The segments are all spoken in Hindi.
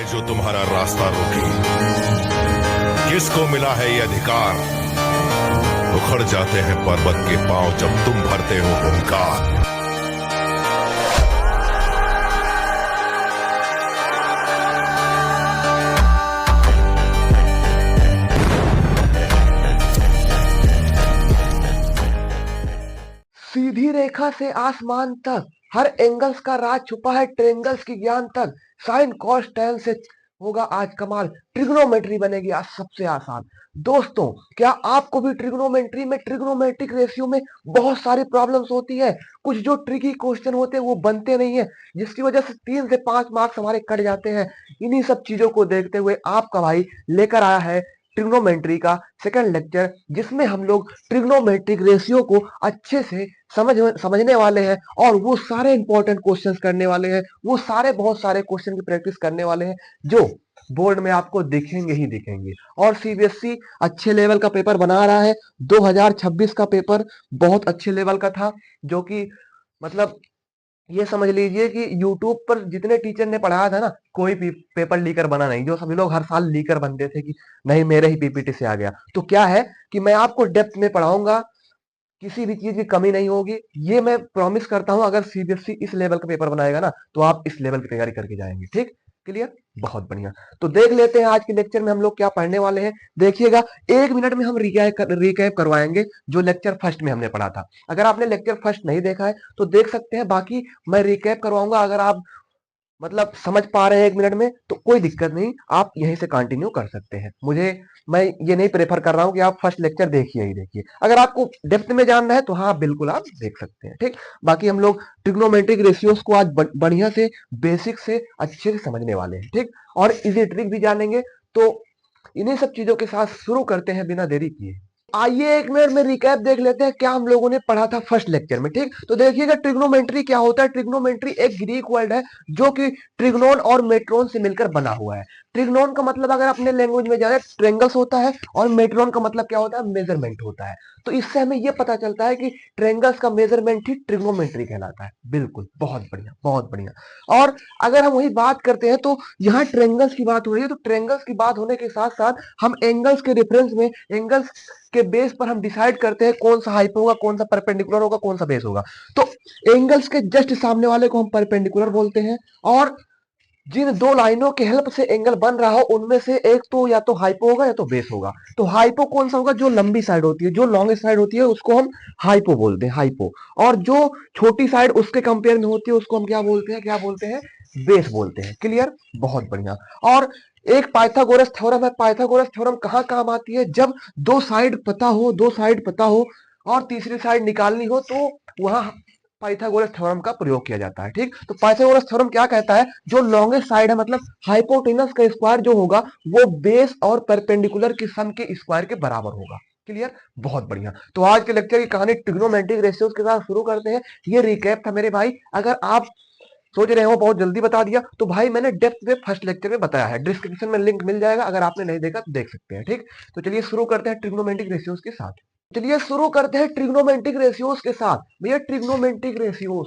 जो तुम्हारा रास्ता रोके, किसको मिला है ये अधिकार? उखड़ जाते हैं पर्वत के पांव जब तुम भरते हो हुंकार। सीधी रेखा से आसमान तक, हर एंगल्स का राज छुपा है ट्रेंगल्स की ज्ञान तक। साइन कॉस टैन से होगा आज कमाल, ट्रिग्नोमेट्री बनेगी आज सबसे आसान। दोस्तों, क्या आपको भी ट्रिग्नोमेट्री में, ट्रिग्नोमेट्रिक रेशियो में बहुत सारी प्रॉब्लम्स होती है? कुछ जो ट्रिकी क्वेश्चन होते हैं वो बनते नहीं है, जिसकी वजह से 3 से 5 मार्क्स हमारे कट जाते हैं। इन्हीं सब चीजों को देखते हुए आपका भाई लेकर आया है ट्रिग्नोमेट्री का सेकंड लेक्चर, जिसमें हम लोग ट्रिग्नोमेट्रिक रेशियो को अच्छे से समझने वाले हैं और वो सारे इंपॉर्टेंट क्वेश्चंस करने वाले हैं। वो सारे बहुत सारे क्वेश्चन की प्रैक्टिस करने वाले हैं जो बोर्ड में आपको दिखेंगे ही दिखेंगे। और सीबीएसई अच्छे लेवल का पेपर बना रहा है। 2026 का पेपर बहुत अच्छे लेवल का था, जो कि मतलब ये समझ लीजिए कि यूट्यूब पर जितने टीचर ने पढ़ाया था ना, कोई पेपर लीकर बना नहीं। जो सभी लोग हर साल लीकर बनते थे कि नहीं मेरे ही पीपीटी से आ गया, तो क्या है कि मैं आपको डेप्थ में पढ़ाऊंगा, किसी भी चीज की कमी नहीं होगी, ये मैं प्रॉमिस करता हूं। अगर सीबीएसई इस लेवल का पेपर बनाएगा ना, तो आप इस लेवल की तैयारी करके जाएंगे। ठीक, क्लियर, बहुत बढ़िया। तो देख लेते हैं आज के लेक्चर में हम लोग क्या पढ़ने वाले हैं। देखिएगा, 1 मिनट में हम रिकैप करवाएंगे जो लेक्चर फर्स्ट में हमने पढ़ा था। अगर आपने लेक्चर फर्स्ट नहीं देखा है तो देख सकते हैं, बाकी मैं रिकैप करवाऊंगा। अगर आप मतलब समझ पा रहे हैं 1 मिनट में तो कोई दिक्कत नहीं, आप यहीं से कंटिन्यू कर सकते हैं। मैं ये नहीं प्रेफर कर रहा हूं कि आप फर्स्ट लेक्चर देखिए ही देखिए। अगर आपको डेप्थ में जानना है तो हाँ, बिल्कुल आप देख सकते हैं। ठीक, बाकी हम लोग ट्रिग्नोमेट्रिक रेशियोज को आज बढ़िया से बेसिक से अच्छे से समझने वाले हैं। ठीक, और इजी ट्रिक भी जानेंगे। तो इन्हीं सब चीजों के साथ शुरू करते हैं बिना देरी किए। आइए 1 मिनट में रिकैप देख लेते हैं क्या हम लोगों ने पढ़ा था फर्स्ट लेक्चर में। ठीक, तो देखिएगा ट्रिग्नोमेट्री क्या होता है। ट्रिग्नोमेट्री एक ग्रीक वर्ड है जो कि ट्रिग्नोन और मेट्रोन से मिलकर बना हुआ है। ट्रिग्नोन का मतलब अगर अपने लैंग्वेज में जाए ट्रेंगल्स होता है, और मेट्रोन का मतलब क्या होता है, मेजरमेंट होता है। तो इससे हमें यह पता चलता है कि ट्रेंगल्स का मेजरमेंट ही ट्रिग्नोमेट्री कहलाता है। बिल्कुल, बहुत बढ़िया, बहुत बढ़िया। और अगर हम वही बात करते हैं तो यहाँ ट्रेंगल्स की बात हो रही है, तो ट्रेंगल्स की बात होने के साथ साथ हम एंगल्स के रेफरेंस में, एंगल्स के बेस पर हम डिसाइड करते हैं कौन सा हाइपो होगा, कौन सा परपेंडिकुलर होगा, कौन सा बेस होगा। तो एंगल्स के जस्ट सामने वाले को हम परपेंडिकुलर बोलते हैं, और जिन दो लाइनों के हेल्प से एंगल बन रहा हो उनमें से एक तो या तो हाइपो होगा या तो बेस होगा। तो हाइपो कौन सा होगा? जो लंबी साइड होती है, जो लॉन्गेस्ट साइड होती है उसको हम हाइपो बोलते हैं, हाइपो। और जो छोटी साइड उसके कंपेयर में होती है उसको हम क्या बोलते हैं, क्या बोलते हैं, बेस बोलते हैं। क्लियर, बहुत बढ़िया। और एक पाइथागोरस थ्योरम है। पाइथागोरस थ्योरम कहाँ काम आती है? जब दो साइड पता हो, दो साइड पता हो और तीसरी साइड निकालनी हो, तो वहां पाइथागोरस थ्योरम का प्रयोग किया जाता है। ठीक, तो पाइथागोरस थ्योरम क्या कहता है? जो लॉन्गेस्ट साइड है, मतलब हाइपोटेनस का स्क्वायर जो होगा वो बेस और परपेंडिकुलर की सम के स्क्वायर के बराबर होगा। क्लियर, बहुत बढ़िया। तो आज के लेक्चर की कहानी ट्रिग्नोमेट्रिक रेशियोज के साथ शुरू करते हैं। ये रिकैप था मेरे भाई। अगर आप सोच रहे हो बहुत जल्दी बता दिया, तो भाई मैंने डेप्थ में फर्स्ट लेक्चर में बताया है, डिस्क्रिप्शन में लिंक मिल जाएगा, अगर आपने नहीं देखा तो देख सकते हैं। ठीक, तो चलिए शुरू करते हैं ट्रिग्नोमेट्रिक रेशियोज के साथ। चलिए शुरू करते हैं ट्रिग्नोमेट्रिक रेशियोज के साथ। भैया ट्रिग्नोमेट्रिक रेशियोज,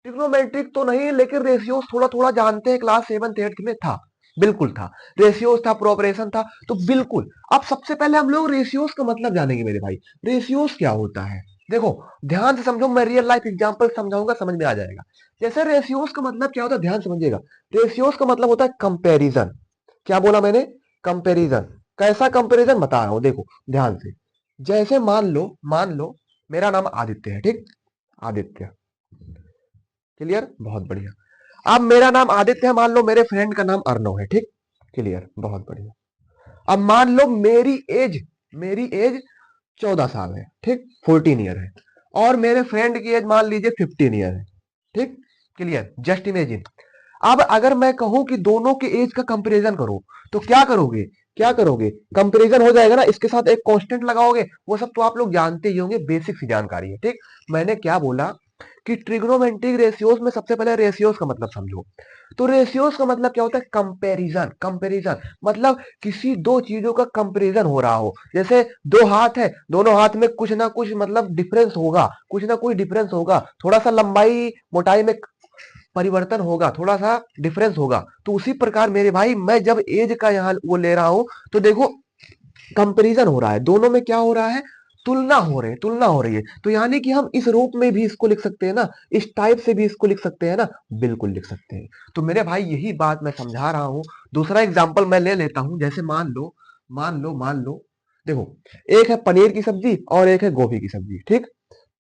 ट्रिग्नोमेट्रिक तो नहीं लेकिन रेशियोज थोड़ा थोड़ा जानते हैं, क्लास 7th 8th में था, बिल्कुल था। रेशियोज था, प्रोपरेशन था, तो बिल्कुल। अब सबसे पहले हम लोग रेशियोज का मतलब जानेंगे मेरे भाई। रेशियोज क्या होता है? देखो ध्यान से समझो, मैं रियल लाइफ एग्जांपल समझाऊंगा, समझ में आ जाएगा। जैसे रेशियोज का मतलब क्या होता है, ध्यान समझिएगा। रेशियोज का मतलब होता है कंपैरिजन। क्या बोला मैंने? कंपैरिजन। कैसा कंपैरिजन बता रहा हूं, देखो ध्यान से। जैसे मान लो मेरा नाम आदित्य है। ठीक, आदित्य, क्लियर, बहुत बढ़िया। अब मेरा नाम आदित्य है, मान लो मेरे फ्रेंड का नाम अर्णव है। ठीक, क्लियर, बहुत बढ़िया। अब मान लो मेरी एज 14 साल है। ठीक, 14 ईयर है, और मेरे फ्रेंड की एज मान लीजिए 15 ईयर है। ठीक, क्लियर, जस्ट इमेजिन। अब अगर मैं कहूं कि दोनों के एज का कंपैरिजन करो, तो क्या करोगे, क्या करोगे? कंपैरिजन हो जाएगा ना, इसके साथ एक कांस्टेंट लगाओगे। वो सब तो आप लोग जानते ही होंगे, बेसिक सी जानकारी है। ठीक, मैंने क्या बोला कि ट्रिग्नोमेट्रिक रेशियोज में सबसे पहले रेशियोज का मतलब समझो। तो रेशियोज का मतलब क्या होता है? कंपैरिजन। कंपैरिजन मतलब किसी दो चीजों का कंपैरिजन हो रहा हो। जैसे दो हाथ है, दोनों हाथ में कुछ ना कुछ मतलब डिफरेंस होगा, कुछ ना कुछ डिफरेंस होगा। थोड़ा सा लंबाई मोटाई में परिवर्तन होगा, थोड़ा सा डिफरेंस होगा। तो उसी प्रकार मेरे भाई मैं जब एज का यहाँ वो ले रहा हूं तो देखो कंपैरिजन हो रहा है, दोनों में क्या हो रहा है, तुलना हो रही है। तो यानी कि हम इस रूप में भी इसको लिख सकते हैं ना, इस टाइप से भी इसको लिख सकते हैं ना, बिल्कुल लिख सकते हैं। तो मेरे भाई यही बात मैं समझा रहा हूं। दूसरा एग्जांपल मैं ले लेता हूं, जैसे मान लो देखो, एक है पनीर की सब्जी और एक है गोभी की सब्जी, ठीक,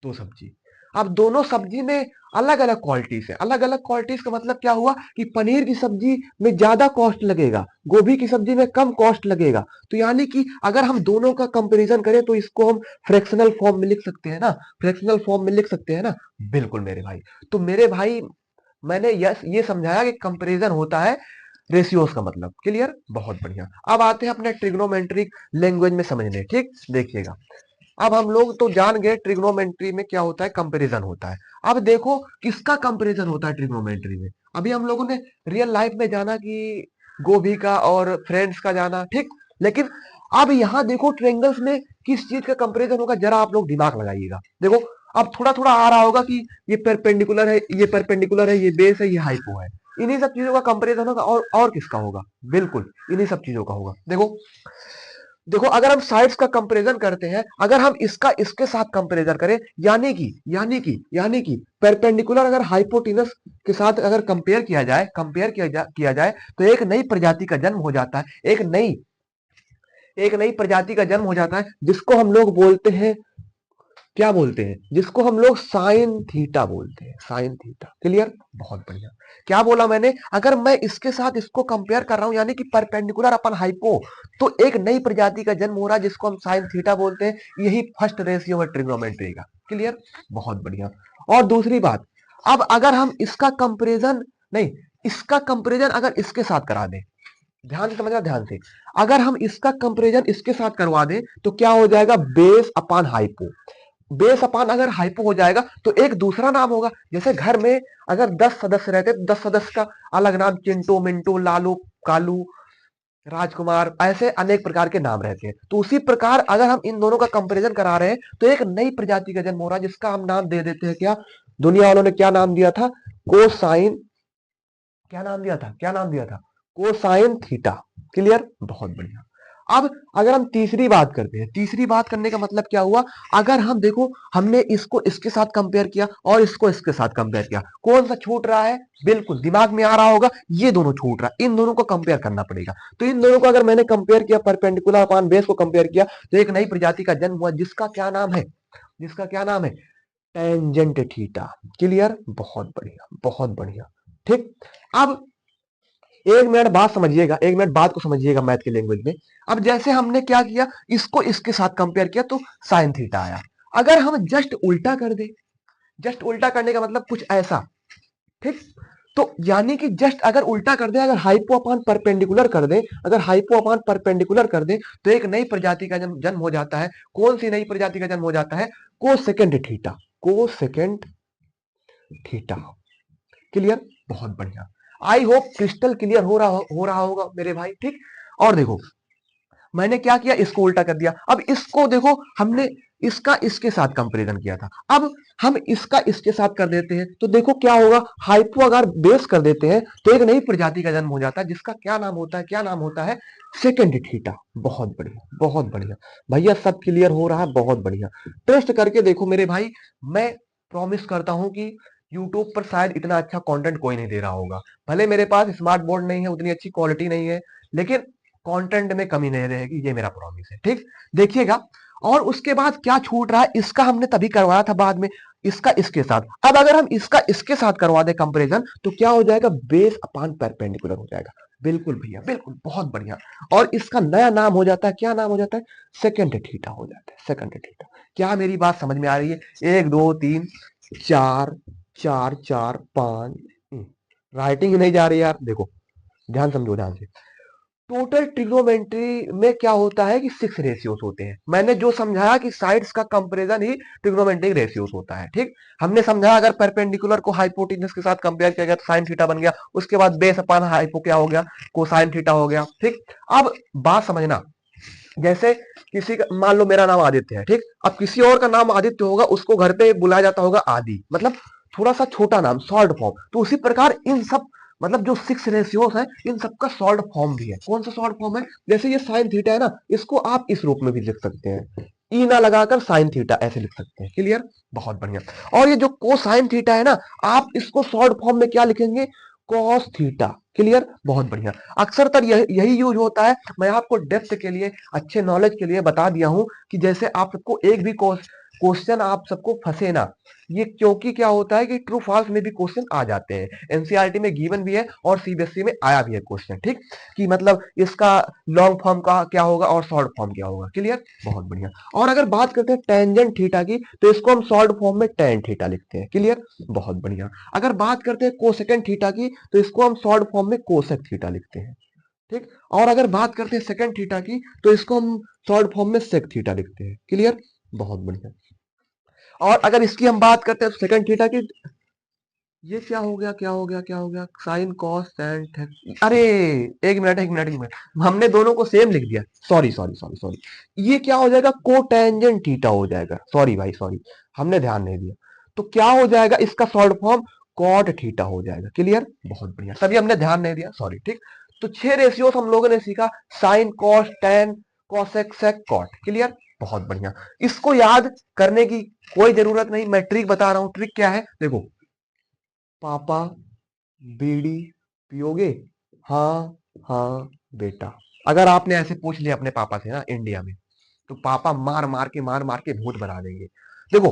दो सब्जी। अब दोनों सब्जी में अलग अलग क्वालिटीज है, अलग अलग क्वालिटीज का मतलब क्या हुआ कि पनीर की सब्जी में ज्यादा कॉस्ट लगेगा, गोभी की सब्जी में कम कॉस्ट लगेगा। तो यानी कि अगर हम दोनों का कंपैरिजन करें तो इसको हम फ्रैक्शनल फॉर्म में लिख सकते हैं ना, फ्रैक्शनल फॉर्म में लिख सकते हैं ना, बिल्कुल मेरे भाई। तो मेरे भाई मैंने ये समझाया कि कंपैरिजन होता है रेशियोज का मतलब, क्लियर, बहुत बढ़िया। अब आते हैं अपने ट्रिग्नोमेट्रिक लैंग्वेज में समझने, ठीक, देखिएगा। अब हम लोग तो जान गए ट्रिग्नोमेट्री में क्या होता है, कंपैरिजन होता है। अब देखो किसका कंपैरिजन होता है ट्रिग्नोमेट्री में। अभी हम लोगों ने रियल लाइफ में जाना कि गोभी का और फ्रेंड्स का जाना, ठीक, लेकिन अब यहाँ देखो ट्रायंगल्स में किस चीज का कंपैरिजन होगा, जरा आप लोग दिमाग लगाइएगा। देखो अब थोड़ा थोड़ा आ रहा होगा कि ये परपेंडिकुलर है, ये परपेंडिकुलर है, ये बेस है, ये हाइपो है। इन्हीं सब चीजों का कंपैरिजन होगा, और किसका होगा, बिल्कुल इन्हीं सब चीजों का होगा। देखो देखो अगर हम साइड्स का कंपैरिजन करते हैं, अगर हम इसका इसके साथ कंपैरिजन करें, यानी कि परपेंडिकुलर अगर हाइपोटेनस के साथ अगर कंपेयर किया जाए तो एक नई प्रजाति का जन्म हो जाता है, जिसको हम लोग बोलते हैं, क्या बोलते हैं, जिसको हम लोग साइन थीटा बोलते हैं, साइन थीटा, क्लियर, बहुत बढ़िया। क्या बोला मैंने, अगर मैं इसके साथ इसको कंपेयर कर रहा हूं, यानी कि परपेंडिकुलर अपन हाइपो, तो एक नई प्रजाति का जन्म हो रहा है जिसको हम साइन थीटा बोलते हैं। यही फर्स्ट रेशियो है ट्रिग्नोमेट्री का, क्लियर, बहुत बढ़िया। और दूसरी बात, अब अगर हम इसका कंपेरिजन नहीं, इसका कंपेरिजन अगर इसके साथ करा दें, ध्यान से समझना, ध्यान से, अगर हम इसका कंपेरिजन इसके साथ करवा दें तो क्या हो जाएगा, base upon hypo. Base upon अगर हाइपो हो जाएगा तो एक दूसरा नाम होगा। जैसे घर में अगर 10 सदस्य रहते, 10 सदस्य का अलग नाम, चिंटू, मिंटू, लालू, कालू, राजकुमार, ऐसे अनेक प्रकार के नाम रहते हैं। तो उसी प्रकार अगर हम इन दोनों का कंपैरिजन करा रहे हैं तो एक नई प्रजाति का जन्म हो रहा है, जिसका हम नाम दे देते हैं क्या, दुनिया वालों ने क्या नाम दिया था, कोसाइन, क्या नाम दिया था, कोसाइन थीटा, क्लियर, बहुत बढ़िया। अब अगर हम तीसरी बात करते हैं, तीसरी बात करने का मतलब क्या हुआ, अगर हम देखो हमने इसको इसके साथ कंपेयर किया और इसको इसके साथ कंपेयर किया, कौन सा छूट रहा है, बिल्कुल दिमाग में आ रहा होगा, ये दोनों छूट रहा है, इन दोनों को कंपेयर करना पड़ेगा। तो इन दोनों को अगर मैंने कंपेयर किया, परपेंडिकुलर अपान बेस को कंपेयर किया, तो एक नई प्रजाति का जन्म हुआ, जिसका क्या नाम है टेंजेंट थीटा, क्लियर, बहुत बढ़िया, बहुत बढ़िया, ठीक। अब एक मिनट बात समझिएगा, एक मिनट बात को समझिएगा मैथ की लैंग्वेज में। अब जैसे हमने क्या किया, इसको इसके साथ कंपेयर किया तो साइन थीटा आया। अगर हम जस्ट उल्टा कर दे, जस्ट उल्टा करने का मतलब कुछ ऐसा, ठीक, तो यानी कि जस्ट अगर उल्टा कर दे, अगर हाइपो अपान परपेंडिकुलर कर दे, अगर हाइपो अपान परपेंडिकुलर कर दे, तो एक नई प्रजाति का जन्म हो जाता है। कौन सी नई प्रजाति का जन्म हो जाता है, cosecant theta, cosecant theta, clear, बहुत बढ़िया। आई होप क्रिस्टल क्लियर हो रहा होगा मेरे भाई, ठीक। और देखो मैंने क्या किया, इसको उल्टा कर दिया। अब इसको देखो, हमने इसका इसके साथ कंपैरिजन किया था, अब हम इसका इसके साथ कर देते हैं तो देखो क्या होगा, हाइपो अगर बेस कर देते हैं तो एक नई प्रजाति का जन्म हो जाता है, जिसका क्या नाम होता है सेकेंड थीटा, बहुत बढ़िया, बहुत बढ़िया भैया, सब क्लियर हो रहा है, बहुत बढ़िया। टेस्ट करके देखो मेरे भाई, मैं प्रॉमिस करता हूं कि यूट्यूब पर शायद इतना अच्छा कंटेंट कोई नहीं दे रहा होगा। भले मेरे पास स्मार्ट बोर्ड नहीं है, उतनी अच्छी क्वालिटी नहीं है, लेकिन कंटेंट में कमी नहीं रहेगी, ये मेरा प्रॉमिस है, ठीक, देखिएगा। और उसके बाद क्या छूट रहा है, इसका हमने तभी करवाया था बाद में, इसका इसके साथ। अब अगर हम इसका इसके साथ करवा दे कंपैरिजन तो क्या हो जाएगा, बेस अपान परपेंडिकुलर हो जाएगा, बिल्कुल भैया, बिल्कुल, बहुत बढ़िया। और इसका नया नाम हो जाता है, क्या नाम हो जाता है, सेकेंड थीटा हो जाता है, सेकेंड थीटा। क्या मेरी बात समझ में आ रही है, 1 2 3 4 4 4 5, राइटिंग ही नहीं जा रही यार, देखो ध्यान समझो, ध्यान से। टोटल ट्रिग्नोमेट्री में क्या होता है कि 6 रेशियोज होते हैं। मैंने जो समझाया कि साइड्स का कंपैरिजन ही ट्रिग्नोमेट्रिक रेशियोज होता है, ठीक। हमने समझा अगर परपेंडिकुलर को हाइपोटेनस के साथ कंपेयर किया गया तो साइन थीटा बन गया, उसके बाद बेस अपान हाइपो क्या हो गया, कोसाइन थीटा हो गया, ठीक। अब बात समझना, जैसे किसी का, मान लो मेरा नाम आदित्य है, ठीक, अब किसी और का नाम आदित्य होगा, उसको घर पे बुलाया जाता होगा आदि, मतलब थोड़ा सा छोटा नाम, शॉर्ट फॉर्म। तो उसी प्रकार इन सब मतलब जो 6 रेशियोज है, इन सबका शॉर्ट फॉर्म भी है। कौन सा शॉर्ट फॉर्म है? जैसे ये साइन थीटा है ना, इसको आप इस रूप में भी लिख सकते हैं, ई ना लगाकर साइन थीटा ऐसे लिख सकते हैं। क्लियर? बहुत बढ़िया। और ये जो कोसाइन थीटा है ना, आप इसको शॉर्ट फॉर्म में क्या लिखेंगे? Cos theta. क्लियर? बहुत बढ़िया। अक्सरतर यही यूज होता है। मैं आपको डेप्थ के लिए, अच्छे नॉलेज के लिए बता दिया हूं कि जैसे आप सबको एक भी क्वेश्चन आप सबको फंसे ना, ये क्योंकि क्या होता है कि ट्रू फॉल्स में भी क्वेश्चन आ जाते हैं। एनसीईआरटी में गिवन भी है और सीबीएसई में आया भी है क्वेश्चन, ठीक, कि मतलब इसका लॉन्ग फॉर्म का क्या होगा और शॉर्ट फॉर्म क्या होगा। क्लियर? बहुत बढ़िया। और अगर बात करते हैं टेंजेंट थीटा की, तो इसको हम शॉर्ट फॉर्म में टेन थीटा लिखते हैं। क्लियर? बहुत बढ़िया। अगर बात करते हैं कोसेकेंड थीटा की, तो इसको हम शॉर्ट फॉर्म में कोसेक थीटा लिखते हैं। ठीक। और अगर बात करते हैं सेकंड थीटा की, तो इसको हम शॉर्ट फॉर्म में सेक थीटा लिखते हैं। क्लियर? बहुत बढ़िया। और अगर इसकी हम बात करते हैं सेकंड थीटा की, ये क्या हो गया, क्या हो गया, क्या हो गया? साइन कॉस टेन, अरे एक मिनट, एक मिनट, एक मिनट, हमने दोनों को सेम लिख दिया। सॉरी सॉरी सॉरी सॉरी, ये क्या हो जाएगा? कोटेंजेंट थीटा हो जाएगा। सॉरी भाई, सॉरी, हमने ध्यान नहीं दिया। तो क्या हो जाएगा इसका शॉर्ट फॉर्म? कॉट थीटा हो जाएगा। क्लियर? बहुत बढ़िया। तभी हमने ध्यान नहीं दिया, सॉरी। ठीक। तो 6 रेशियोस हम लोगों ने सीखा, sine cos tan cosec sec cot. Clear? बहुत बढ़िया। इसको याद करने की कोई जरूरत नहीं, मैं ट्रिक बता रहा हूं। ट्रिक क्या है? देखो, पापा बीड़ी पियोगे? हाँ हाँ बेटा। अगर आपने ऐसे पूछ लिया अपने पापा से ना इंडिया में, तो पापा मार मार के भूत बना देंगे। देखो,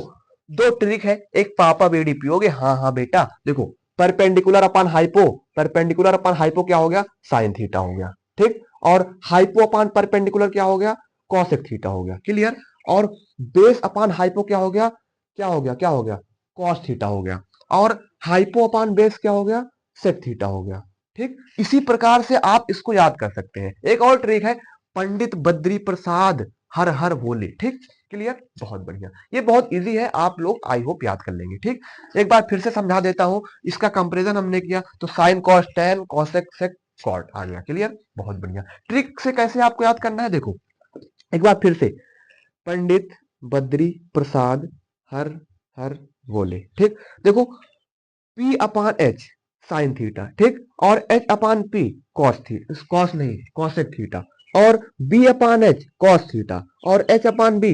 दो ट्रिक है। एक, पापा बीड़ी पियोगे? हाँ हाँ बेटा। देखो, perpendicular upon hypo, perpendicular upon hypo क्या हो गया? साइन थीटा हो गया। ठीक। और हाइपो अपान परपेंडिकुलर क्या हो गया? कॉसेक थीटा हो गया। क्लियर? और बेस अपान हाइपो क्या हो गया? क्या हो गया? क्या हो गया? कॉस थीटा हो गया। और हाइपो अपान बेस क्या हो गया? सेक थीटा हो गया। ठीक। इसी प्रकार से आप इसको याद कर सकते हैं। एक और ट्रिक है, पंडित बद्री प्रसाद हर हर बोले। ठीक। क्लियर? बहुत बढ़िया। ये बहुत इजी है, आप लोग आई होप याद कर लेंगे। ठीक। एक बार फिर से समझा देता हूं। इसका कंपैरिजन हमने किया तो sine cos tan cosec sec cot आ गया। क्लियर? बहुत बढ़िया। ट्रिक से कैसे आपको याद करना है, देखो एक बार फिर से, पंडित बद्री प्रसाद हर हर बोले। ठीक। देखो, P upon H sine theta, ठीक, और H upon P cos theta, cos नहीं कॉसेक थीटा, और B upon H cos theta, और H upon B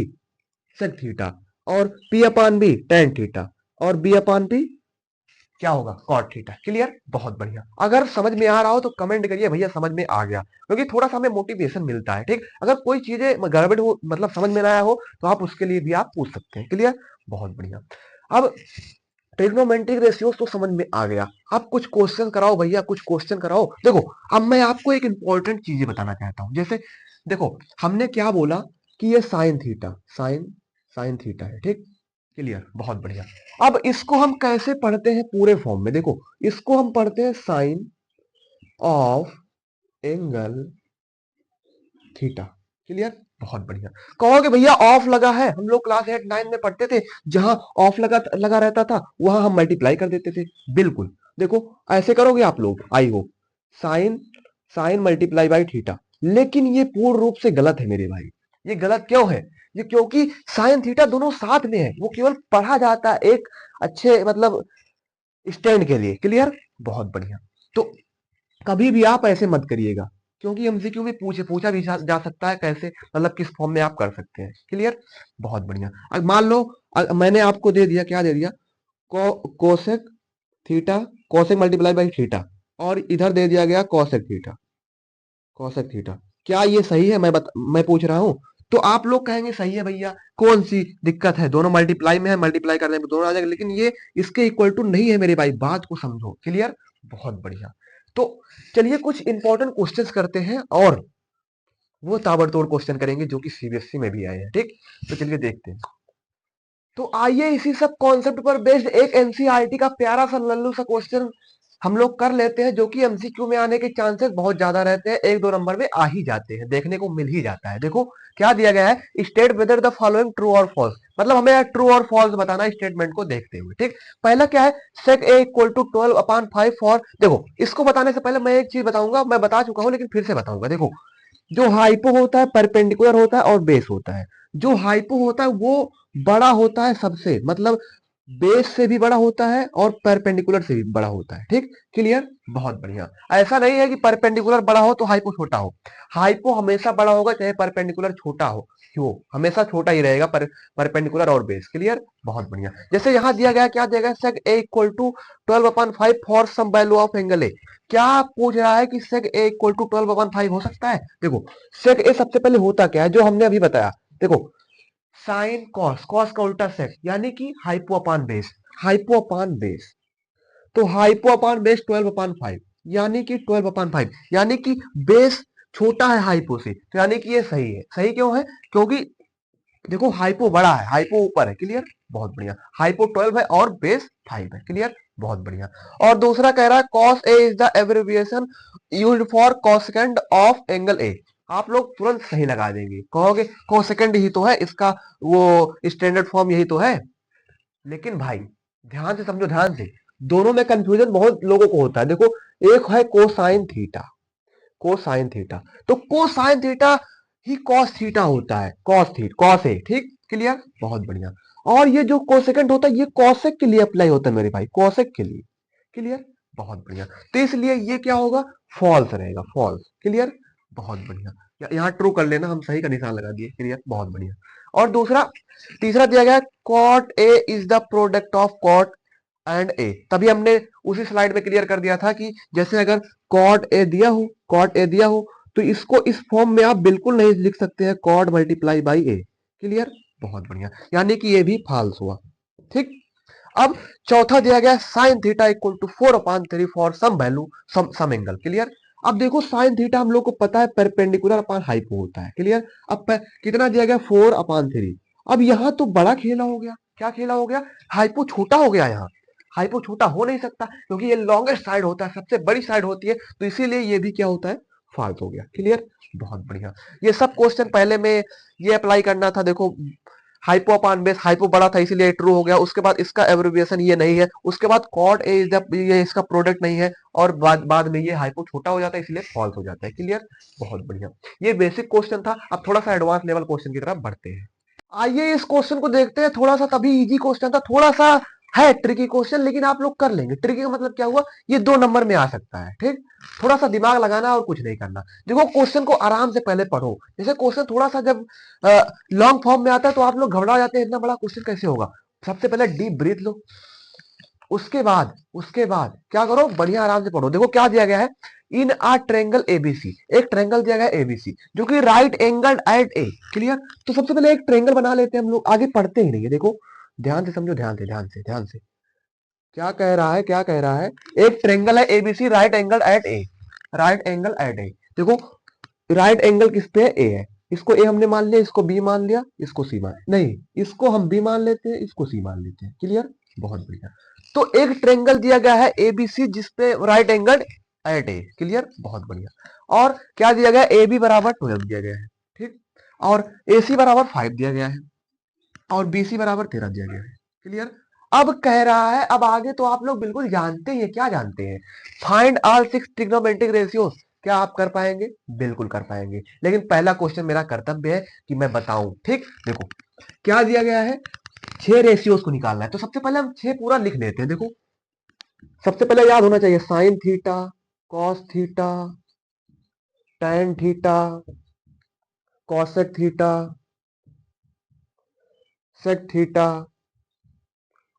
sec theta, और P upon B tan theta, और B अपान P क्या होगा? Cot theta. क्लियर? बहुत बढ़िया। अगर समझ में आ रहा हो तो कमेंट करिए भैया समझ में आ गया, क्योंकि थोड़ा सा हमें मोटिवेशन मिलता है। ठीक। अगर कोई चीजें गड़बड़ हो, मतलब समझ में ना आया हो, तो आप उसके लिए भी आप पूछ सकते हैं। क्लियर? बहुत बढ़िया। अब ट्रिग्नोमेट्रिक रेशियोज तो समझ में आ गया। अब कुछ क्वेश्चन कराओ भैया, कुछ क्वेश्चन कराओ। देखो, अब मैं आपको एक इंपॉर्टेंट चीजें बताना चाहता हूं। जैसे देखो, हमने क्या बोला कि ये sine theta, sine sine theta है। ठीक। क्लियर? बहुत बढ़िया। अब इसको हम कैसे पढ़ते हैं पूरे फॉर्म में? देखो, इसको हम पढ़ते हैं sine of angle theta. Clear? बहुत बढ़िया। कहोगे भैया ऑफ लगा है, हम लोग क्लास 8 9 में पढ़ते थे, जहां ऑफ लगा लगा रहता था वहां हम मल्टीप्लाई कर देते थे। बिल्कुल। देखो, ऐसे करोगे आप लोग, I hope, sine sine multiply by theta. लेकिन ये पूर्ण रूप से गलत है मेरे भाई। ये गलत क्यों है? ये क्योंकि साइन थीटा दोनों साथ में है, वो केवल पढ़ा जाता है एक अच्छे मतलब स्टैंड के लिए। क्लियर? बहुत बढ़िया। तो कभी भी आप ऐसे मत करिएगा, क्योंकि एमसीक्यू में पूछा भी जा सकता है कैसे, मतलब किस फॉर्म में आप कर सकते हैं। क्लियर? बहुत बढ़िया। अब मान लो मैंने आपको दे दिया, क्या दे दिया? Cosec theta, cosec multiply by theta, और इधर दे दिया गया कोसेक थीटा, कोसेक थीटा। क्या ये सही है? मैं पूछ रहा हूं। तो आप लोग कहेंगे सही है भैया, कौन सी दिक्कत है, दोनों मल्टीप्लाई में है, मल्टीप्लाई करने में दोनों आ जाएगा। लेकिन ये इसके इक्वल टू नहीं है मेरे भाई, बात को समझो। क्लियर? बहुत बढ़िया। तो चलिए कुछ इंपॉर्टेंट क्वेश्चंस करते हैं, और वो ताबड़तोड़ क्वेश्चन करेंगे जो कि सीबीएसई में भी आए हैं। ठीक। तो चलिए देखते हैं। तो आइए इसी सब कॉन्सेप्ट पर बेस्ड एक एनसीईआरटी का प्यारा सा लल्लू सा क्वेश्चन हम लोग कर लेते हैं, जो कि एमसीक्यू में आने के चांसेस बहुत ज्यादा रहते हैं, एक दो नंबर में आ ही जाते हैं, देखने को मिल ही जाता है। देखो क्या दिया गया है, state whether the following true और फॉल्स, मतलब हमें ट्रू और फॉल्स बताना स्टेटमेंट को देखते हुए। ठीक। पहला क्या है, सेक ए इक्वल टू 12/5 फॉर, देखो इसको बताने से पहले मैं एक चीज बताऊंगा, मैं बता चुका हूं लेकिन फिर से बताऊंगा। देखो, जो हाइपो होता है परपेंडिकुलर होता है और बेस होता है। जो हाइपो होता है वो बड़ा होता है सबसे, मतलब बेस से भी बड़ा होता है और परपेंडिकुलर से भी बड़ा होता है। ठीक, क्लियर, बहुत बढ़िया। ऐसा नहीं है कि परपेंडिकुलर बड़ा हो तो हाइपो छोटा हो, हाइपो हमेशा बड़ा होगा चाहे परपेंडिकुलर छोटा हो, क्यों, हमेशा छोटा ही रहेगा परपेंडिकुलर और बेस। क्लियर, बहुत बढ़िया। जैसे यहाँ दिया गया, क्या दिया गया, sec A equal to 12/5 for some value of angle A. क्या पूछ रहा है कि सेक ए इक्वल टू 12/5 हो सकता है? देखो, सेक ए सबसे पहले होता क्या है, जो हमने अभी बताया। देखो, साइन कॉस, कॉस का उल्टा सेक, यानी कि हाइपो अपान बेस, हाइपो अपान बेस। तो हाइपो अपान बेस 12/5, यानी कि 12/5, यानी कि बेस छोटा है हाइपो से, तो यानी कि ये सही है। सही क्यों है? क्योंकि देखो हाइपो बड़ा है, हाइपो ऊपर है। क्लियर, बहुत बढ़िया। हाइपो 12 है और बेस 5 है। क्लियर, बहुत बढ़िया। और दूसरा कह रहा है cos A is the abbreviation used for cosecant of angle ए। आप लोग तुरंत सही लगा देंगे, कहोगे कोसेकेंड ही तो है इसका, वो स्टैंडर्ड फॉर्म यही तो है। लेकिन भाई ध्यान से समझो, ध्यान से, दोनों में कंफ्यूजन बहुत लोगों को होता है। देखो, एक है कोसाइन थीटा, कोसाइन थीटा, तो कोसाइन थीटा ही कॉस थीटा होता है, कॉस ए। ठीक, क्लियर, बहुत बढ़िया। और ये जो कोसेकेंड होता है ये कॉसेक के लिए अप्लाई होता है मेरे भाई, कॉसेक के लिए। क्लियर, बहुत बढ़िया। तो इसलिए ये क्या होगा, फॉल्स रहेगा, फॉल्स। क्लियर, बहुत बढ़िया। यहाँ ट्रू कर लेना, हम सही का निशान लगा दिए। क्लियर, बहुत बढ़िया। और दूसरा, तीसरा दिया गया cot A is the product of cot and A. तभी हमने उसी स्लाइड में क्लियर कर दिया था कि जैसे अगर कॉट ए दिया हो तो इसको इस फॉर्म में आप बिल्कुल नहीं लिख सकते हैं, cot multiply by A. Clear, बहुत बढ़िया, यानी कि ये भी फाल्स हुआ। ठीक, अब चौथा दिया गया sine theta equal to 4/3 for some value some angle. Clear, अब देखो साइन थीटा हम लोग को पता है परपेंडिकुलर अपान हाइपो होता है। क्लियर, अब कितना दिया गया, 4/3। अब यहाँ तो बड़ा खेला हो गया, क्या खेला हो गया, हाइपो छोटा हो गया। यहाँ हाइपो छोटा हो नहीं सकता क्योंकि ये लॉन्गेस्ट साइड होता है, सबसे बड़ी साइड होती है, तो इसीलिए ये भी क्या होता है, फाल्स हो गया। क्लियर, बहुत बढ़िया। ये सब क्वेश्चन पहले में ये अप्लाई करना था। देखो, हाइपो अपान बेस, हाइपो बड़ा था इसीलिए ट्रू हो गया, उसके बाद इसका एब्रिविएशन ये नहीं है, उसके बाद कॉट ए जब ये इसका प्रोडक्ट नहीं है, और बाद में ये हाइपो छोटा हो जाता है इसलिए फॉल्स हो जाता है। क्लियर, बहुत बढ़िया। ये बेसिक क्वेश्चन था, अब थोड़ा सा एडवांस लेवल क्वेश्चन की तरफ बढ़ते हैं। आइए इस क्वेश्चन को देखते हैं, थोड़ा सा तभी इजी क्वेश्चन था, थोड़ा सा है ट्रिकी क्वेश्चन, लेकिन आप लोग कर लेंगे। ट्रिकी का मतलब क्या हुआ, ये 2 नंबर में आ सकता है। ठीक, थोड़ा सा दिमाग लगाना और कुछ नहीं करना। देखो क्वेश्चन को आराम से पहले पढ़ो, जैसे क्वेश्चन थोड़ा सा जब लॉन्ग फॉर्म में आता है तो आप लोग घबरा जाते हैं, इतना बड़ा क्वेश्चन कैसे होगा। सबसे पहले डीप ब्रीथ लो, उसके बाद क्या करो, बढ़िया आराम से पढ़ो। देखो क्या दिया गया है, इन आ ट्रेंगल एबीसी, एक ट्रेंगल दिया गया है एबीसी जो कि राइट एंगल एट ए। क्लियर, तो सबसे पहले एक ट्रेंगल बना लेते हैं हम लोग, आगे पढ़ते ही नहीं है। देखो ध्यान से समझो, ध्यान से क्या कह रहा है, क्या कह रहा है, एक ट्रेंगल है एबीसी, राइट एंगल एट ए, राइट एंगल एट ए। देखो राइट एंगल किस पे है, ए है, इसको ए हमने मान लिया, इसको बी मान लिया, इसको सी मान, नहीं इसको हम बी मान लेते हैं, इसको सी मान लेते हैं। क्लियर, बहुत बढ़िया। तो एक ट्रेंगल दिया गया है एबीसी जिसपे राइट एंगल एट ए। क्लियर, बहुत बढ़िया। और क्या दिया गया, ए बी बराबर 12 दिया गया है। ठीक, और ए सी बराबर 5 दिया गया है, और बी सी बराबर 13 दिया गया है। क्लियर, अब कह रहा है, अब आगे तो आप लोग बिल्कुल जानते हैं, क्या जानते हैं, फाइंड ऑल 6 ट्रिग्नोमेट्रिक रेशियोज। क्या आप कर पाएंगे, बिल्कुल कर पाएंगे, लेकिन पहला क्वेश्चन मेरा कर्तव्य है कि मैं बताऊं। ठीक, देखो क्या दिया गया है, 6 रेशियोज को निकालना है, तो सबसे पहले हम 6 पूरा लिख लेते हैं। देखो सबसे पहले याद होना चाहिए, sine theta, cos theta, tan theta, cosec theta, sec theta,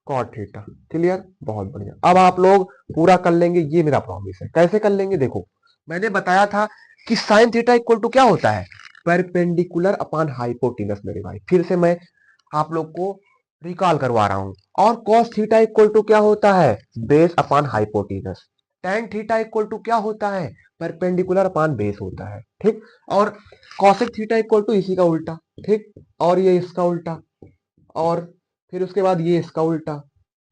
cot theta. Clear, बहुत बढ़िया। अब आप लोग पूरा कर लेंगे, ये मेरा प्रॉमिस है। कैसे कर लेंगे, देखो मैंने बताया था कि साइन थीटा इक्वल टू क्या होता है, परपेंडिकुलर अपॉन हाइपोटेनस मेरे भाई, फिर से मैं आप लोग को रिकॉल करवा रहा हूं। और कॉस थीटा इक्वल टू क्या होता है, base upon hypotenuse. Tan theta equal to क्या होता है, परपेंडिकुलर अपॉन बेस होता है। ठीक, और कॉसेक थीटा इक्वल टू इसी का उल्टा। ठीक, और ये इसका उल्टा, और फिर उसके बाद ये इसका उल्टा।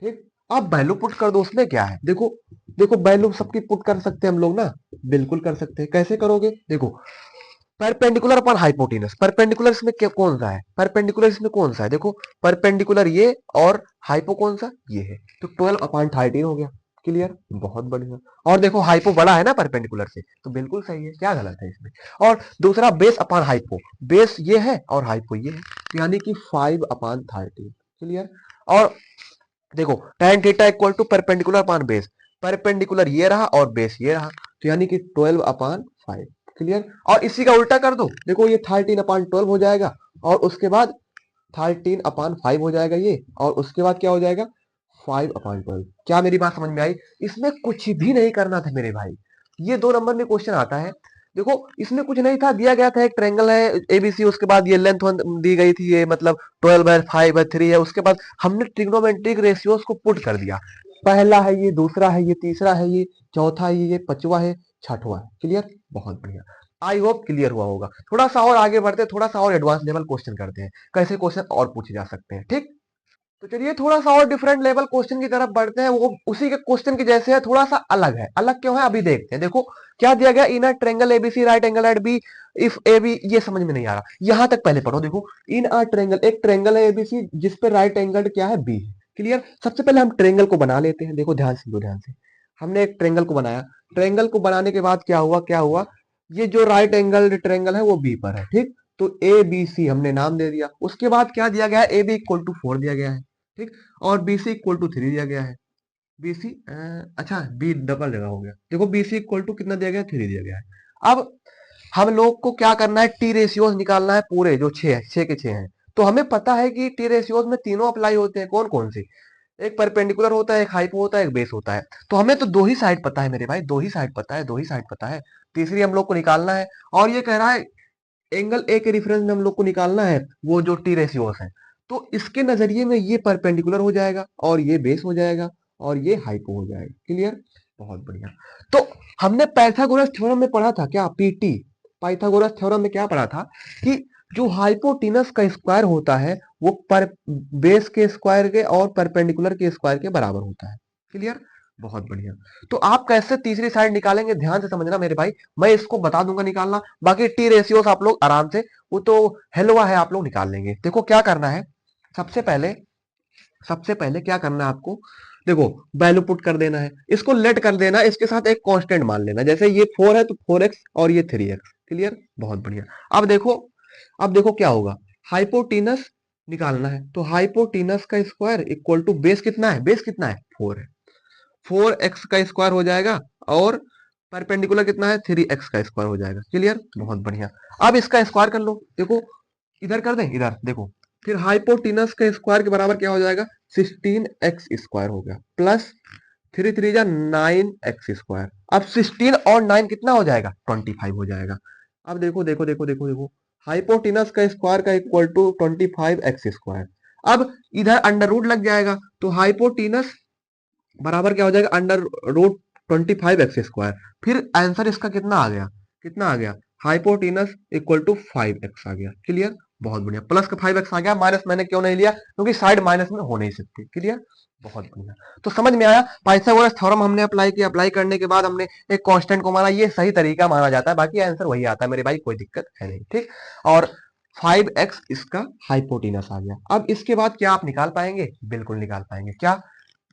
ठीक, अब वैल्यू पुट कर दो, उसमें क्या है, देखो देखो वैल्यू सबकी पुट कर सकते हैं हम लोग ना, बिल्कुल कर सकते हैं। कैसे करोगे, देखो परपेंडिकुलर अपॉन हाइपोटेनस, परपेंडिकुलर इसमें कौन सा है, परपेंडिकुलर इसमें कौन सा है, देखो परपेंडिकुलर ये और हाइपो कौन सा, ये है, तो 12/13 हो गया। क्लियर, बहुत बढ़िया। और देखो हाइपो बड़ा है ना परपेंडिकुलर से, तो बिल्कुल सही है, क्या गलत है इसमें। और दूसरा बेस अपॉन हाइपो, बेस ये है और हाइपो ये है, यानी कि 5/13। क्लियर, और देखो tan theta equal to perpendicular upon base, perpendicular ये रहा और बेस ये रहा, तो यानी कि 12/5। क्लियर। और इसी का उल्टा कर दो, देखो ये 13/12 हो जाएगा और उसके बाद 13/5 हो जाएगा ये, और उसके बाद क्या हो जाएगा 5/12। क्या मेरी बात समझ में आई? इसमें कुछ भी नहीं करना था मेरे भाई, ये 2 नंबर में क्वेश्चन आता है। देखो इसमें कुछ नहीं था, दिया गया था एक ट्रायंगल है एबीसी, उसके बाद ये लेंथ दी गई थी, ये मतलब 12/5/3 है, उसके बाद हमने ट्रिग्नोमेट्रिक रेशियोज को पुट कर दिया, पहला है ये, दूसरा है ये, तीसरा है ये, चौथा है ये, पांचवा है, छठवा है। क्लियर। बहुत बढ़िया। आई होप क्लियर हुआ होगा। थोड़ा सा और आगे बढ़ते हैं, थोड़ा सा और एडवांस लेवल क्वेश्चन करते हैं, कैसे क्वेश्चन और पूछे जा सकते हैं। ठीक। तो चलिए थोड़ा सा और डिफरेंट लेवल क्वेश्चन की तरफ बढ़ते हैं, वो उसी के क्वेश्चन की जैसे है, थोड़ा सा अलग है। अलग क्यों है अभी देखते हैं। देखो क्या दिया गया, in a triangle ABC right angle at B if A B, ये समझ में नहीं आ रहा, यहां तक पहले पढ़ो। देखो इन अ ट्रायंगल, एक ट्रायंगल है एबीसी जिस पे राइट एंगल क्या है बी है। क्लियर। सबसे पहले हम ट्रायंगल को बना लेते हैं। देखो ध्यान से दो, ध्यान से। हमने एक ट्रायंगल को बनाया, ट्रायंगल को बनाने के बाद क्या हुआ, ये जो राइट एंगल ट्रायंगल है वो बी पर है। ठीक। तो ए बी सी हमने नाम दे दिया। उसके बाद क्या दिया गया है, ए बी इक्वल टू 4 दिया गया है। ठीक। और बी सी इक्वल टू 3 दिया गया है। बी सी, अच्छा बी डबल जगह हो गया। देखो बी सी इक्वल टू कितना दिया गया है, 3 दिया गया है। अब हम लोग को क्या करना है, टी रेशियोज निकालना है पूरे जो 6 है, 6 के 6 हैं। तो हमें पता है कि टी रेशियोज में तीनों अप्लाई होते हैं। कौन कौन से? एक परपेंडिकुलर होता है, एक हाइपो होता है, एक बेस होता है। तो हमें तो दो ही साइड पता है मेरे भाई, दो ही साइड पता है, दो ही साइड पता है। तीसरी हम लोग को निकालना है। और ये कह रहा है एंगल ए के रेफरेंस में हम लोग को निकालना है वो जो टी रेशियोस है। तो इसके नजरिए में ये परपेंडिकुलर हो जाएगा और ये बेस हो जाएगा और ये हाइपो हो जाएगा। क्लियर। बहुत बढ़िया। तो हमने पाइथागोरस थ्योरम में पढ़ा था क्या, पीटी, पाइथागोरस थ्योरम में क्या पढ़ा था कि जो हाइपोटिनस का स्क्वायर होता है वो पर बेस के स्क्वायर के और परपेंडिकुलर के स्क्वायर के बराबर होता है। क्लियर। बहुत बढ़िया। तो आप कैसे तीसरी साइड निकालेंगे, ध्यान से समझना मेरे भाई, मैं इसको बता दूंगा निकालना। बाकी टी रेशियोस आप लोग आराम से, वो तो हेलवा है, आप लोग निकाल लेंगे। देखो क्या करना है, सबसे पहले क्या करना है आपको, देखो वैल्यू पुट कर देना है, इसको लेट कर देना है, इसके साथ एक कांस्टेंट मान लेना। जैसे ये 4 है तो 4x और ये 3x। क्लियर। बहुत बढ़िया। अब देखो क्या होगा, हाइपोटिनस निकालना है, तो हाइपोटिनस का स्क्वायर इक्वल टू बेस कितना है, बेस कितना है 4 है, 4x का स्क्वायर हो जाएगा और परपेंडिकुलर कितना है 3x का स्क्वायर हो जाएगा। क्लियर। बहुत बढ़िया। अब इसका स्क्वायर कर लो, देखो इधर कर दें, इधर देखो, फिर हाइपोटिनस के स्क्वायर के बराबर क्या हो जाएगा, 16x स्क्वायर हो गया, प्लस 3 3 जा 9x स्क्वायर। अब 16 और 9 कितना हो जाएगा, 25 हो जाएगा। अब देखो देखो देखो देखो देखो, हाइपोटिनस का स्क्वायर का इक्वल टू 25x स्क्वायर। अब इधर अंडर रूट लग जाएगा, तो हाइपोटिनस बराबर क्या हो जाएगा, अंडर रूट 25x स्क्वायर। फिर आंसर इसका कितना आ गया, कितना आ गया, हाइपोटिनस इक्वल टू 5x आ गया। क्लियर। बहुत बढ़िया। प्लस का 5x आ गया, माइनस मैंने क्यों नहीं लिया, क्योंकि साइड माइनस में हो नहीं सकती। क्लियर। बहुत बढ़िया। तो समझ में आया, पाइथागोरस थ्योरम हमने अप्लाई किया, अप्लाई करने के बाद हमने एक कांस्टेंट को माना, ये सही तरीका माना जाता है, बाकी आंसर वही आता है मेरे भाई, कोई दिक्कत है नहीं। ठीक। और 5x इसका हाइपोटिनस आ गया। अब इसके बाद क्या आप निकाल पाएंगे, बिल्कुल निकाल पाएंगे। क्या,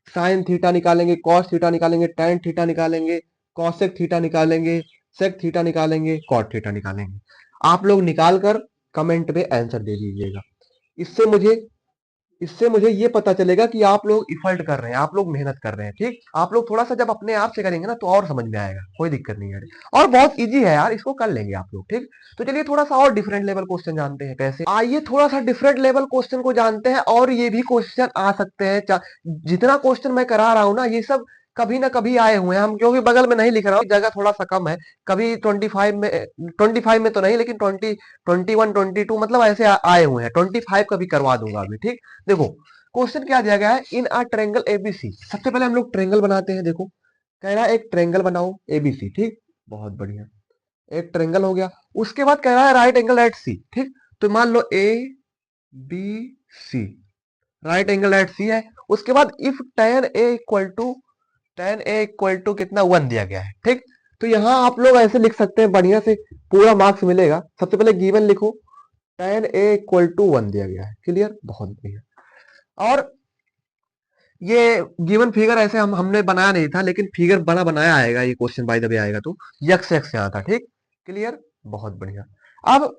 साइन थीटा निकालेंगे, कॉस थीटा निकालेंगे, टैन थीटा निकालेंगे, कॉसेक थीटा निकालेंगे, सेक थीटा निकालेंगे, कॉट थीटा निकालेंगे। आप लोग निकाल कर कमेंट में आंसर दे दीजिएगा। इससे मुझे इससे मुझे ये पता चलेगा कि आप लोग इफर्ट कर रहे हैं, आप लोग मेहनत कर रहे हैं। ठीक। आप लोग थोड़ा सा जब अपने आप से करेंगे ना तो और समझ में आएगा, कोई दिक्कत नहीं है। और बहुत इजी है यार, इसको कर लेंगे आप लोग। ठीक। तो चलिए थोड़ा सा और डिफरेंट लेवल क्वेश्चन जानते हैं कैसे, आइए थोड़ा सा डिफरेंट लेवल क्वेश्चन को जानते हैं। और ये भी क्वेश्चन आ सकते हैं, जितना क्वेश्चन मैं करा रहा हूं ना ये सब कभी ना कभी आए हुए हैं हम, क्योंकि बगल में नहीं लिख रहा हूँ, जगह थोड़ा सा कम है। कभी 25 में तो नहीं, लेकिन 20, 21, 22 मतलब ऐसे आए हुए हैं। 25 का भी करवा दूंगा अभी। ठीक। देखो क्वेश्चन क्या दिया गया है, इन अ ट्रायंगल एबीसी। सबसे पहले हम लोग ट्रायंगल बनाते हैं। देखो कह रहा है एक ट्रायंगल बनाओ एबीसी। ठीक। बहुत बढ़िया। एक ट्रायंगल हो गया, उसके बाद कह रहा है राइट एंगल एट सी। ठीक। तो मान लो A B C, right angle at C है। उसके बाद if tan a equal to कितना 1 दिया गया है। ठीक। तो यहां आप लोग ऐसे लिख सकते हैं, बढ़िया से पूरा मार्क्स मिलेगा। सबसे पहले गिवन लिखो, tan a इक्वल टू 1 दिया गया है। क्लियर। बहुत बढ़िया। और ये गिवन फिगर ऐसे हमने बनाया नहीं था, लेकिन फिगर बना बनाया आएगा, ये क्वेश्चन बाय द वे आएगा तो यक्स एक्स यहाँ था। ठीक। क्लियर। बहुत बढ़िया। अब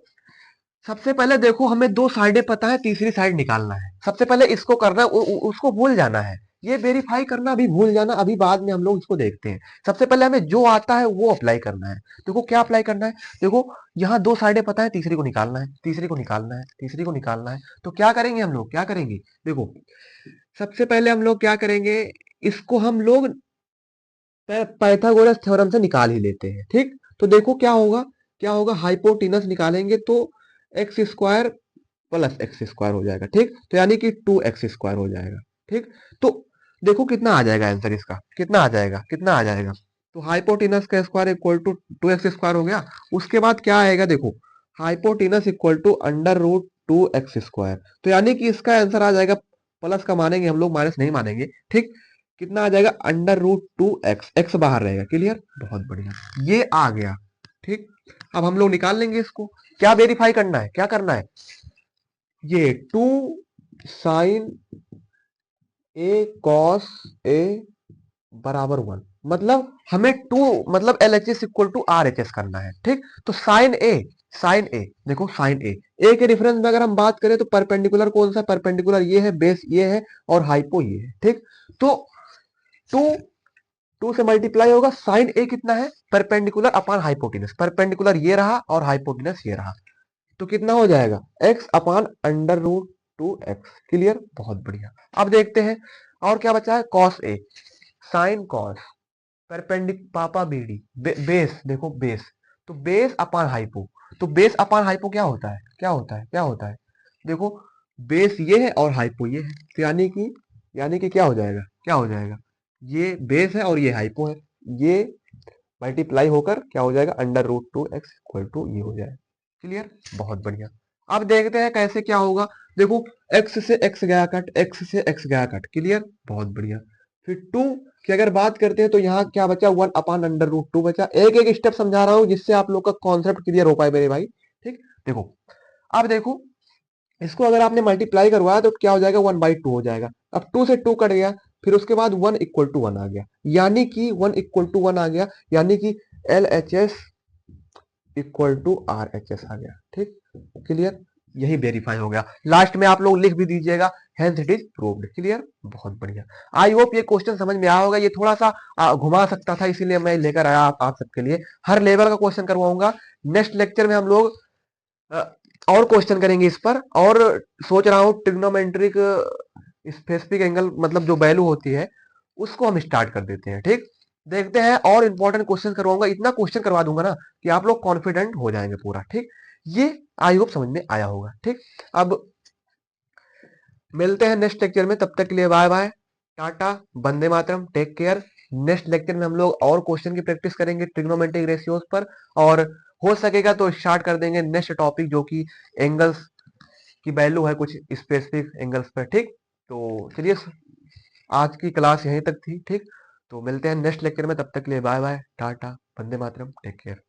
सबसे पहले देखो हमें दो साइडें पता है, तीसरी साइड निकालना है। सबसे पहले इसको करना है, उसको भूल जाना है। ये वेरीफाई करना अभी भूल जाना, अभी बाद में हम लोग इसको देखते हैं। सबसे पहले हमें जो आता है वो अप्लाई करना है। देखो क्या अप्लाई करना है, देखो यहाँ दो साइडें पता है, तीसरी को निकालना है, तीसरी को निकालना है, तीसरी को निकालना है। तो क्या करेंगे हम लोग, क्या करेंगे, देखो सबसे पहले हम लोग क्या करेंगे, इसको हम लोग पाइथागोरस थ्योरम से निकाल ही लेते हैं। ठीक, तो देखो क्या होगा, क्या होगा, हाइपोटेनस निकालेंगे तो x square plus x square हो जाएगा। ठीक, तो यानी कि 2x² हो जाएगा। ठीक, तो देखो कितना आ जाएगा आंसर इसका, कितना आ जाएगा, कितना आ जाएगा, तो हाइपोटेनस का स्क्वायर इक्वल टू 2x² हो गया। उसके बाद क्या आएगा, देखो हाइपोटेनस इक्वल टू √2x², तो यानी कि इसका आंसर आ जाएगा, प्लस का मानेंगे हम लोग, माइनस नहीं मानेंगे। ठीक, कितना आ जाएगा, √2x, एक्स बाहर रहेगा। क्लियर, बहुत बढ़िया, ये आ गया। ठीक, अब हम लोग निकाल लेंगे इसको। क्या वेरीफाई करना है, क्या करना है, ये 2 साइन ए कॉस ए बराबर 1, मतलब हमें 2 मतलब LHS इक्वल टू RHS करना है। ठीक, तो साइन ए, साइन ए, देखो साइन ए के रेफरेंस में अगर हम बात करें तो परपेंडिकुलर कौन सा, परपेंडिकुलर ये है, बेस ये है और हाइपो ये है। ठीक, तो 2 2 से मल्टीप्लाई होगा, साइन ए कितना है, परपेंडिकुलर अपॉन हाइपोटेनस, परपेंडिकुलर ये रहा और हाइपोटेनस ये रहा, तो कितना हो जाएगा, x अपॉन √2x। क्लियर, बहुत बढ़िया। अब देखते हैं और क्या बचा है, कॉस ए, साइन कॉस, परपेंडिक पापा बीडी, बेस, देखो बेस, तो बेस अपॉन हाइपो, तो बेस अपॉन हाइपो क्या होता है, क्या होता है, क्या होता है, देखो बेस ये है और हाइपो ये है, तो यानी कि क्या हो जाएगा, क्या हो जाएगा, ये बेस है और ये हाइपो है, ये मल्टीप्लाई होकर क्या हो जाएगा, √2x इक्वल टू ये हो जाएगा। क्लियर, बहुत बढ़िया। अब देखते हैं कैसे क्या होगा, देखो x से x गया कट, x से x गया कट। क्लियर, बहुत बढ़िया। फिर 2 की अगर बात करते हैं तो यहाँ क्या बचा, 1 अपॉन √2 बचा। एक एक स्टेप समझा रहा हूँ जिससे आप लोग का कॉन्सेप्ट क्लियर हो पाए मेरे भाई। ठीक, देखो अब देखो इसको अगर आपने मल्टीप्लाई करवाया तो क्या हो जाएगा, 1/2 हो जाएगा। अब 2 से 2 कट गया, फिर उसके बाद 1 इक्वल टू 1 आ गया, यानी कि 1 इक्वल टू 1 आ गया, यानी कि LHS इक्वल टू RHS आ गया। ठीक, क्लियर, यही वेरीफाई हो गया। लास्ट में आप लोग लिख भी दीजिएगा, hence it is proved. Clear, बहुत बढ़िया। आई होप ये क्वेश्चन समझ में आया होगा, ये थोड़ा सा घुमा सकता था इसीलिए मैं लेकर आया आप सबके लिए। हर लेवल का क्वेश्चन करवाऊंगा। नेक्स्ट लेक्चर में हम लोग अ, और क्वेश्चन करेंगे इस पर, और सोच रहा हूँ ट्रिग्नोमेट्रिक स्पेसिफिक एंगल मतलब जो वैल्यू होती है उसको हम स्टार्ट कर देते हैं। ठीक, देखते हैं और इंपॉर्टेंट क्वेश्चन करवाऊंगा, इतना क्वेश्चन करवा दूंगा ना कि आप लोग कॉन्फिडेंट हो जाएंगे पूरा। ठीक, ये आई होप समझ में आया होगा। ठीक, अब मिलते हैं नेक्स्ट लेक्चर में, तब तक के लिए bye bye, Tata, Vande Mataram, take care. Next lecture में हम लोग और क्वेश्चन की प्रैक्टिस करेंगे ट्रिग्नोमेट्रिक रेशियोज पर, और हो सकेगा तो स्टार्ट कर देंगे नेक्स्ट टॉपिक जो कि एंगल्स की वैल्यू है कुछ स्पेसिफिक एंगल्स पर। ठीक, तो चलिए आज की क्लास यहीं तक थी। ठीक, तो मिलते हैं नेक्स्ट लेक्चर में, तब तक के लिए bye bye, Tata, Vande Mataram, take care.